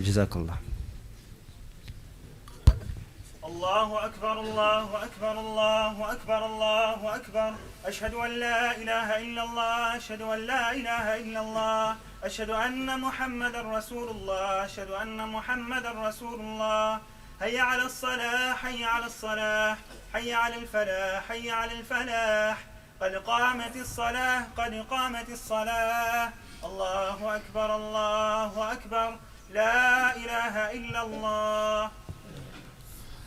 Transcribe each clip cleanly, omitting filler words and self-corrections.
جزاك الله. الله أكبر الله أكبر الله أكبر الله أكبر. أشهد أن لا إله إلا الله أشهد أن لا إله إلا الله أشهد أن محمدا رسول الله أشهد أن محمدا رسول الله. حي على الصلاة حي على الصلاة حي على الفلاح حي على الفلاح. قد قامت الصلاة قد قامت الصلاة. الله أكبر الله أكبر. لا إله إلا الله.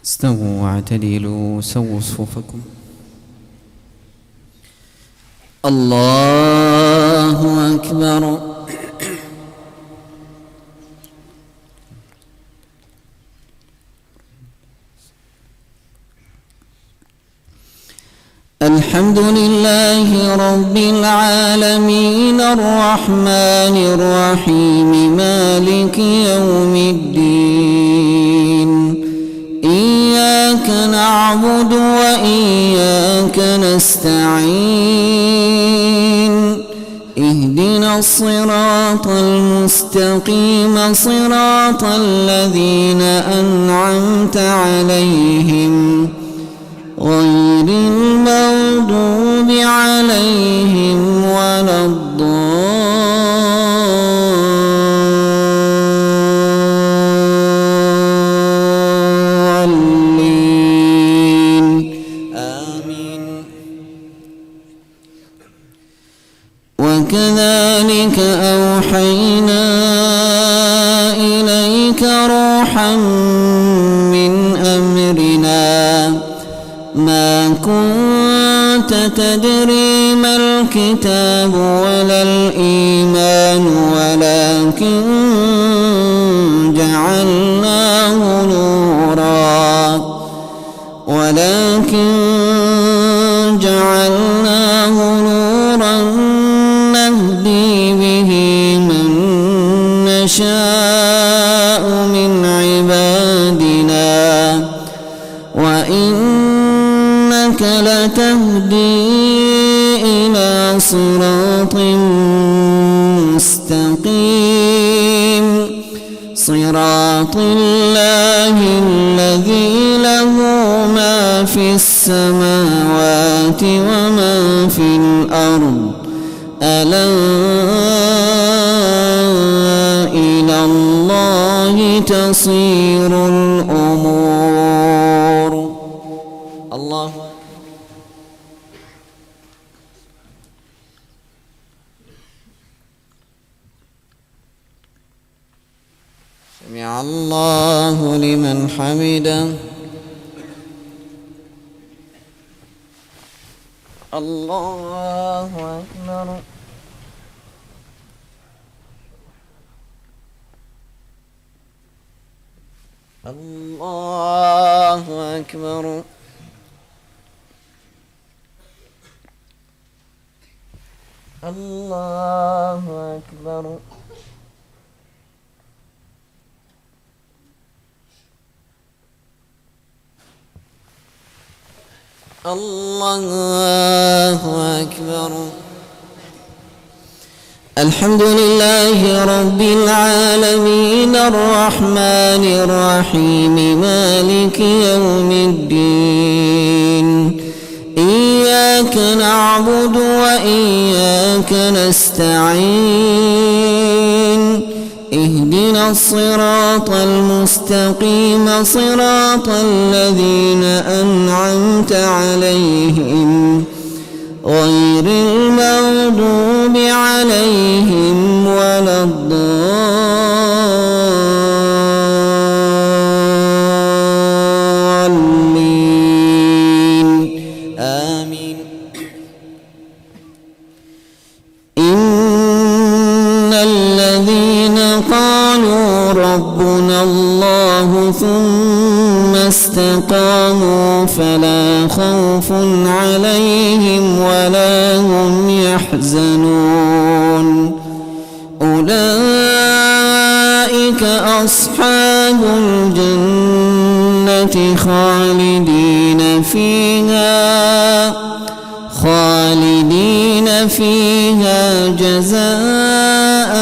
استووا واعتدلوا سووا صفوفكم. الله أكبر. الحمد لله رب العالمين الرحمن الرحيم مالك يوم الدين. إياك نعبد وإياك نستعين. اهدنا الصراط المستقيم صراط الذين أنعمت عليهم غير المغضوب عليهم ولا الضالين. آمين. وكذلك أوحينا إليك روحا من أمرنا ما كنت تدري ما الكتاب ولا الإيمان ولكن جعلناه نورا نهدي به من نشاء من عبادنا وإنك لتهدي إلى صراط مستقيم صراط الله الذي له ما في السماوات وما في الأرض ألا إلى الله تصير الأمور. الله سمع الله لمن حمده. الله أكبر. الله أكبر. الله أكبر. الله أكبر. الحمد لله رب العالمين الرحمن الرحيم مالك يوم الدين. إياك نعبد وإياك نستعين. اهدنا الصراط المستقيم صراط الذين أنعمت عليهم غير المغضوب عليهم ولا الضالين. آمين. إن الذين قالوا ربنا الله ثم استقاموا فلا خوف عليهم ولا هم يحزنون. أولئك أصحاب الجنة خالدين فيها جزاء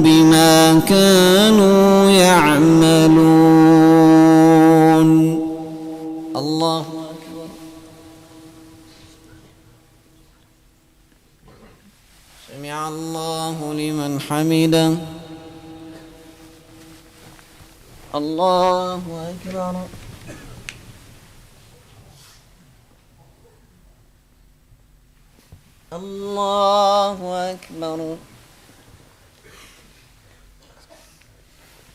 بما كانوا يعملون. الله أكبر. سمع الله لمن حمده. الله أكبر. الله أكبر.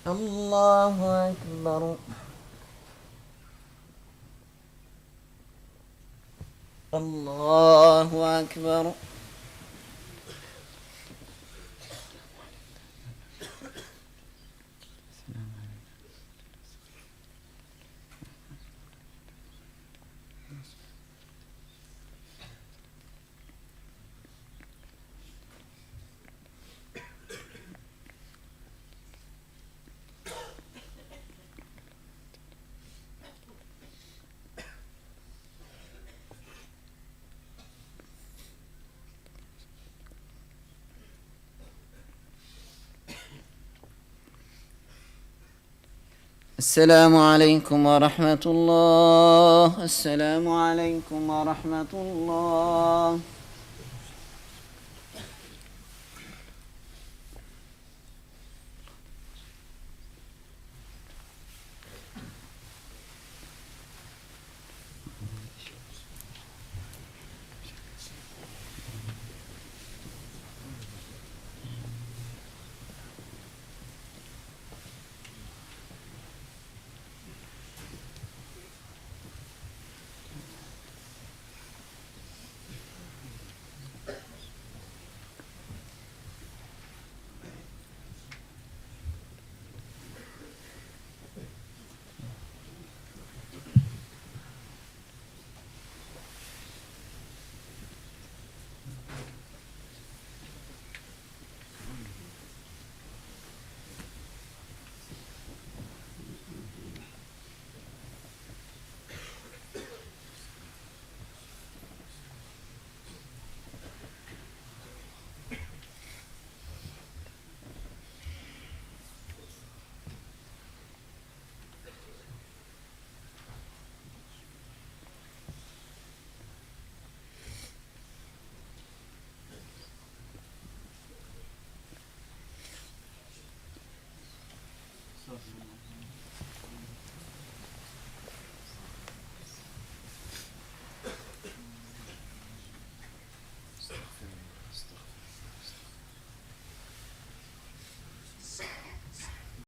الله أكبر. الله أكبر. السلام عليكم ورحمة الله. السلام عليكم ورحمة الله.